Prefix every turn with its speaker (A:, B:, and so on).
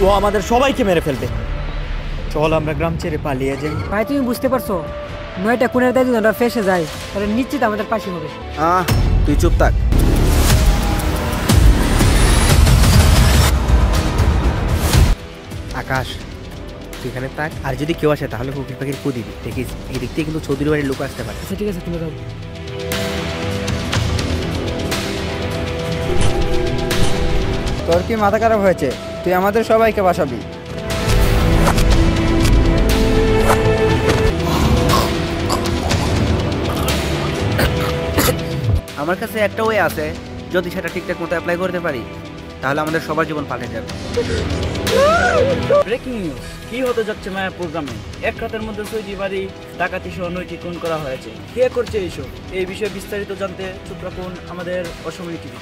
A: ও আমাদের সবাইকে মেরে ফেলবে। চল আমরা গ্রাম ছেড়ে পালিয়ে যাই।
B: ভাই তুমি বুঝতে পারছো, 9টা খুনের দায় যদি আমরা ফেসে যাই তাহলে নিশ্চিত আমাদের পাশে হবে।
C: তুই চুপ থাক। আকাশ তুই এখানে থাক, আর যদি কেউ আসে তাহলে কুকির পাখির কু দিবি, দেখিস এই দিক থেকে কিন্তু চৌধুরী বাড়ির লোক আসতে পারে।
B: আচ্ছা ঠিক আছে, তুমি যাও।
D: তোর কি মাথা খারাপ হয়েছে? তুই আমাদের সবাইকে বাঁচাবি।
C: আমার কাছে একটা ওয়ে আছে, যদি সেটা ঠিকঠাক মতো অ্যাপ্লাই করতে পারি তাহলে আমাদের সবার জীবন পাল্টে যাবে।
E: ব্রেকিং নিউজ, কি হতে যাচ্ছে মায়াপুর গ্রামে? এক রাতের মধ্যে চৌধুরী বাড়ি ডাকাতি সহ 9টি খুন করা হয়েছে। কে করছে এইসব? এই বিষয়ে বিস্তারিত জানতে চোখ রাখুন আমাদের অসময় টিভি।